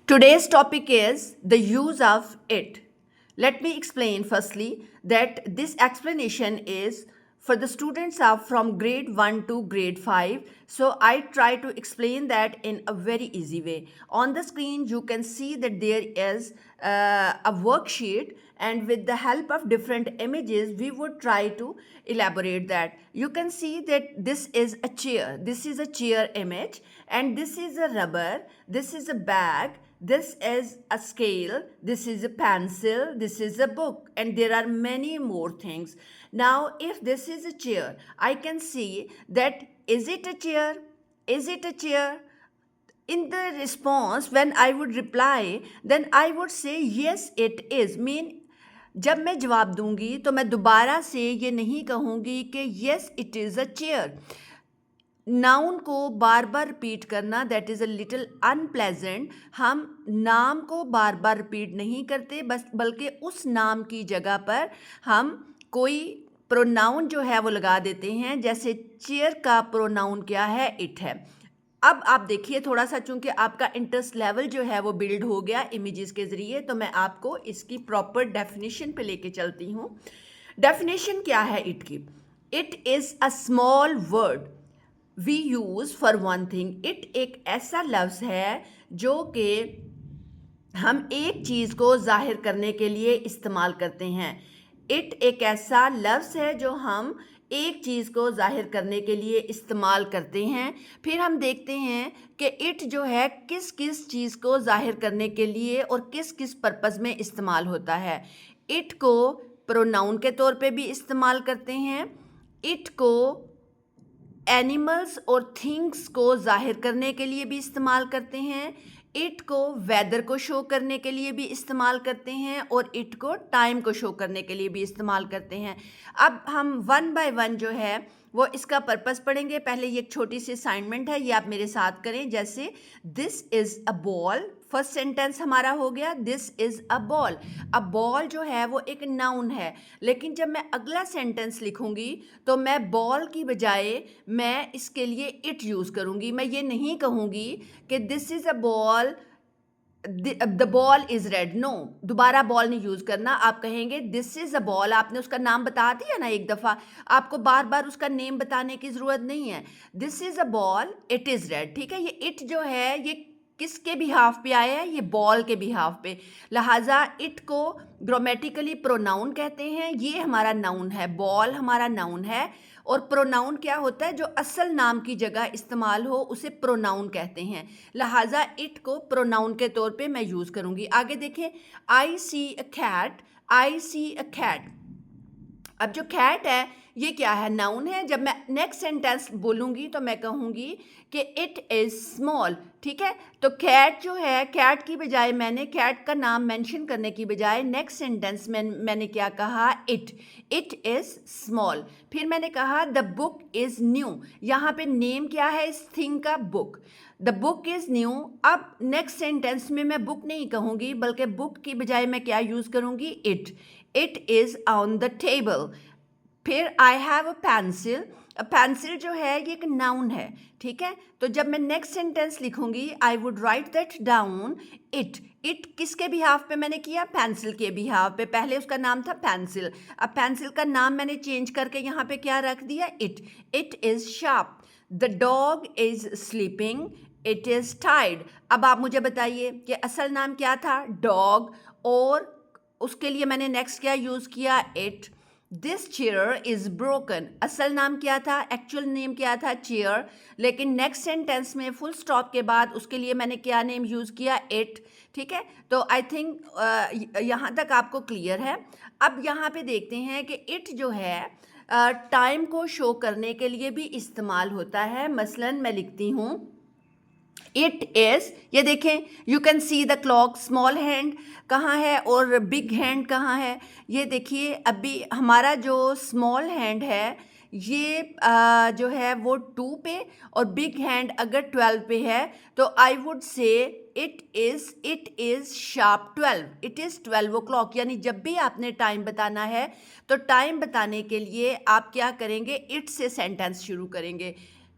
Today's topic is the use of it. Let me explain firstly that this explanation is for the students of from grade 1 to grade 5. So I try to explain that in a very easy way. On the screen you can see that there is a worksheet, and with the help of different images we would try to elaborate that. You can see that this is a chair. This is a chair image, and this is a rubber, this is a bag, this is a scale, this is a pencil, this is a book, and there are many more things. Now, if this is a chair, I can see that is it a chair? Is it a chair? In the response, when I would reply, then I would say yes, it is. Mean जब मैं जवाब दूंगी तो मैं दोबारा से ये नहीं कहूँगी कि yes, it is a chair. Noun को बार बार रिपीट करना that is a little unpleasant. हम नाम को बार बार रिपीट नहीं करते, बस बल्कि उस नाम की जगह पर हम कोई प्रोनाउन जो है वो लगा देते हैं. जैसे चेयर का प्रोनाउन क्या है? इट है. अब आप देखिए थोड़ा सा, चूंकि आपका इंटरेस्ट लेवल जो है वो बिल्ड हो गया इमेजेस के ज़रिए, तो मैं आपको इसकी प्रॉपर डेफिनेशन पे लेके चलती हूँ. डेफिनेशन क्या है इट की? It is a small word we use for one thing. It एक ऐसा लफ्ज़ है जो कि हम एक चीज़ को जाहिर करने के लिए इस्तेमाल करते हैं. इट एक ऐसा लफ्ज़ है जो हम एक चीज़ को जाहिर करने के लिए इस्तेमाल करते हैं. फिर हम देखते हैं कि इट जो है किस किस चीज़ को जाहिर करने के लिए और किस किस पर्पज़ में इस्तेमाल होता है. इट को प्रोनाउन के तौर पे भी इस्तेमाल करते हैं. इट को एनिमल्स और थिंग्स को जाहिर करने के लिए भी इस्तेमाल करते हैं. इट को वेदर को शो करने के लिए भी इस्तेमाल करते हैं और इट को टाइम को शो करने के लिए भी इस्तेमाल करते हैं. अब हम वन बाय वन जो है वो इसका पर्पस पढ़ेंगे. पहले ये एक छोटी सी असाइनमेंट है, ये आप मेरे साथ करें. जैसे this is a ball, first sentence हमारा हो गया दिस इज़ अ बॉल. अब बॉल जो है वो एक नाउन है, लेकिन जब मैं अगला सेंटेंस लिखूंगी तो मैं बॉल की बजाय मैं इसके लिए इट यूज़ करूंगी. मैं ये नहीं कहूंगी कि this is a ball, the ball is red. No, दोबारा बॉल नहीं यूज़ करना. आप कहेंगे दिस इज़ अ बॉल. आपने उसका नाम बता दिया ना एक दफ़ा, आपको बार बार उसका नेम बताने की ज़रूरत नहीं है. This is a ball, it is red. ठीक है, ये इट जो है ये किसके बिहाफ पे आया है? ये बॉल के बिहाफ पे. लिहाजा इट को ग्रामेटिकली प्रोनाउन कहते हैं. ये हमारा नाउन है, बॉल हमारा नाउन है. और प्रोनाउन क्या होता है? जो असल नाम की जगह इस्तेमाल हो उसे प्रोनाउन कहते हैं. लिहाजा इट को प्रोनाउन के तौर पे मैं यूज़ करूँगी. आगे देखें, आई see a cat, I see a cat. अब जो कैट है ये क्या है? नाउन है. जब मैं नेक्स्ट सेंटेंस बोलूँगी तो मैं कहूँगी कि इट इज़ स्मॉल. ठीक है, तो कैट जो है, कैट की बजाय मैंने कैट का नाम मेंशन करने की बजाय नेक्स्ट सेंटेंस में मैंने क्या कहा? इट. It is small. फिर मैंने कहा द बुक इज़ न्यू. यहाँ पे नेम क्या है इस थिंग का? Book. The book is new. अब नेक्स्ट सेंटेंस में मैं बुक नहीं कहूँगी, बल्कि बुक की बजाय मैं क्या यूज़ करूँगी? It. It is on the table. फिर I have a pencil. Pencil जो है ये एक नाउन है. ठीक है, तो जब मैं नेक्स्ट सेंटेंस लिखूंगी I would write that down it. It किसके बिहाफ पे मैंने किया? पेंसिल के बिहाफ पे. पहले उसका नाम था पेंसिल, अब पेंसिल का नाम मैंने चेंज करके यहाँ पे क्या रख दिया? It. It is sharp. The dog is sleeping. It is tired. अब आप मुझे बताइए कि असल नाम क्या था? डॉग. और उसके लिए मैंने नेक्स्ट क्या यूज़ किया? It. This chair is broken. असल नाम क्या था? एक्चुअल नेम क्या था? चेयर. लेकिन नेक्स्ट सेंटेंस में फुल स्टॉप के बाद उसके लिए मैंने क्या नेम यूज़ किया? इट. ठीक है, तो आई थिंक यहाँ तक आपको क्लियर है. अब यहाँ पे देखते हैं कि इट जो है टाइम को शो करने के लिए भी इस्तेमाल होता है. मसलन मैं लिखती हूँ इट इज़. ये देखें, you can see the clock. Small hand कहाँ है और बिग हैंड कहाँ है? ये देखिए, अभी हमारा जो स्मॉल हैंड है ये जो है वो 2 पे, और बिग हैंड अगर 12 पे है तो I would say it is sharp 12. It is 12 o'clock. यानी जब भी आपने टाइम बताना है तो टाइम बताने के लिए आप क्या करेंगे? इट से सेंटेंस शुरू करेंगे.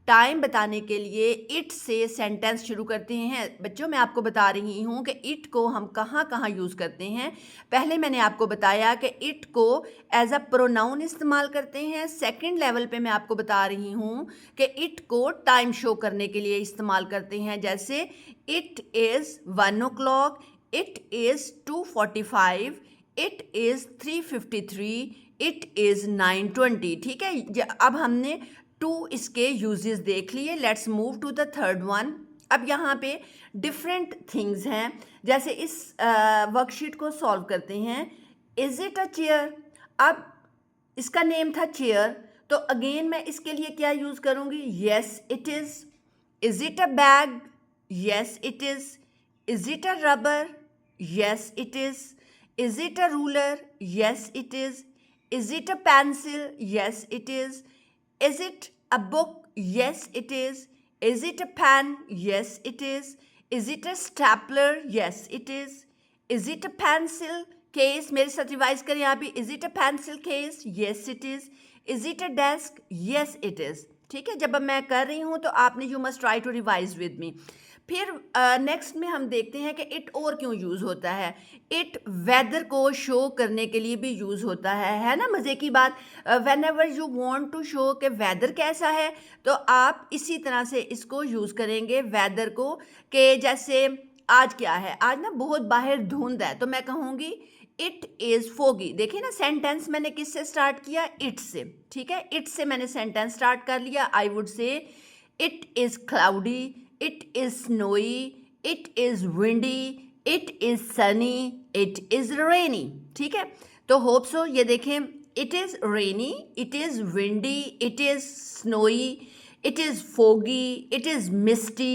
टाइम बताने के लिए इट से सेंटेंस शुरू करते हैं। बच्चों, मैं आपको बता रही हूँ कि इट को हम कहाँ कहाँ यूज़ करते हैं। पहले मैंने आपको बताया कि इट को एज अ प्रोनाउन इस्तेमाल करते हैं। सेकंड लेवल पे मैं आपको बता रही हूँ कि इट को टाइम शो करने के लिए इस्तेमाल करते हैं। जैसे it is 1 o'clock, it is 2:45, it is 3:53, it is 9:20। ठीक है, अब हमने टू इसके यूजेस देख लिए। Let's move to the third one. अब यहाँ पे डिफरेंट थिंग्स हैं। जैसे इस वर्कशीट को सॉल्व करते हैं। Is it a chair? अब इसका नेम था चेयर, तो अगेन मैं इसके लिए क्या यूज करूंगी? Yes it is. Is it a bag? Yes it is. Is it a rubber? Yes it is. Is it a ruler? Yes it is. Is it a pencil? Yes it is. Is it a book? Yes, it is. Is it a pen? Yes, it is. Is it a stapler? Yes, it is. Is it a pencil case? मेरे साथ revise करें यहाँ भी. Is it a pencil case? Yes, it is. Is it a desk? Yes, it is. ठीक है, जब मैं कर रही हूँ तो आपने you must try to revise with me. फिर नेक्स्ट में हम देखते हैं कि इट और क्यों यूज़ होता है। इट वेदर को शो करने के लिए भी यूज़ होता है ना। मज़े की बात, whenever you want to show कि वेदर कैसा है, तो आप इसी तरह से इसको यूज़ करेंगे वेदर को। कि जैसे आज क्या है, आज ना बहुत बाहर धुंध है, तो मैं कहूँगी इट इज़ फोगी। देखिए ना, सेंटेंस मैंने किससे स्टार्ट किया? इट से। ठीक है, इट से मैंने सेंटेंस स्टार्ट कर लिया। I would say it is cloudy, it is snowy, it is windy, it is sunny, it is rainy। ठीक है, तो होप सो ये देखें, it is rainy, it is windy, it is snowy, it is foggy, it is misty,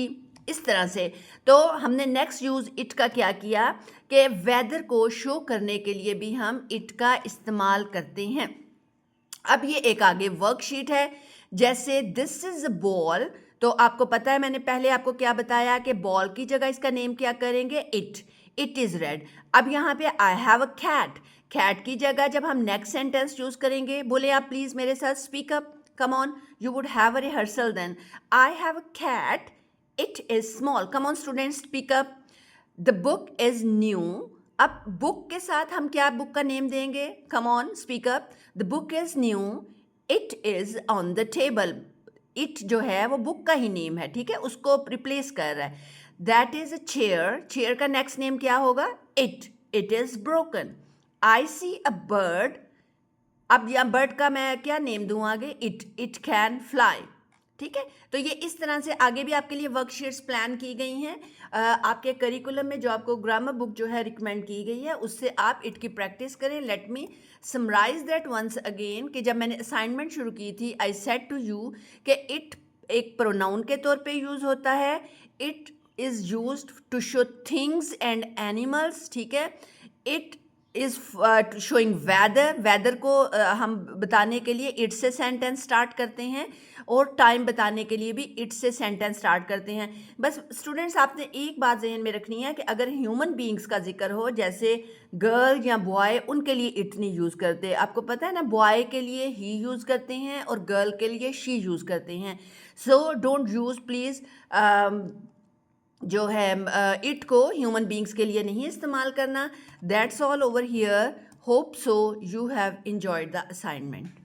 इस तरह से। तो हमने नेक्स्ट यूज़ इट का क्या किया कि वेदर को शो करने के लिए भी हम इट का इस्तेमाल करते हैं। अब ये एक आगे वर्कशीट है। जैसे दिस इज अ बॉल, तो आपको पता है मैंने पहले आपको क्या बताया कि बॉल की जगह इसका नेम क्या करेंगे? It is red. अब यहाँ पे I have a cat, cat की जगह जब हम नेक्स्ट सेंटेंस चूज करेंगे, बोले आप प्लीज मेरे साथ, speak up, come on, you would have a rehearsal then. I have a cat, it is small, come on student, speak up. The book is new. अब बुक के साथ हम क्या बुक का नेम देंगे? Come on, speak up. The book is new, it is on the table. It जो है वो बुक का ही नेम है, ठीक है, उसको रिप्लेस कर रहा है। That is a chair, chair का नेक्स्ट नेम क्या होगा? It is broken. I see a bird, अब यहाँ बर्ड का मैं क्या नेम दूँ आगे? It can fly. ठीक है, तो ये इस तरह से आगे भी आपके लिए वर्कशीट्स प्लान की गई हैं। आपके करिकुलम में जो आपको ग्रामर बुक जो है रिकमेंड की गई है, उससे आप इट की प्रैक्टिस करें। Let me summarise that once again कि जब मैंने असाइनमेंट शुरू की थी, आई सेड टू यू कि इट एक प्रोनाउन के तौर पे यूज़ होता है। It is used to show things and animals. ठीक है, it is showing weather, weather को हम बताने के लिए इट से सेंटेंस स्टार्ट करते हैं, और टाइम बताने के लिए भी इट से सेंटेंस स्टार्ट करते हैं। बस स्टूडेंट्स, आपने एक बात जहन में रखनी है कि अगर ह्यूमन बीइंग्स का जिक्र हो, जैसे गर्ल या बॉय, उनके लिए इट नहीं यूज़ करते। आपको पता है ना, बॉय के लिए ही यूज़ करते हैं और गर्ल के लिए शी यूज़ करते हैं। सो डोंट यूज़ प्लीज़ जो है इट को ह्यूमन बीइंग्स के लिए नहीं इस्तेमाल करना। That's all over here. Hope so you have enjoyed the assignment.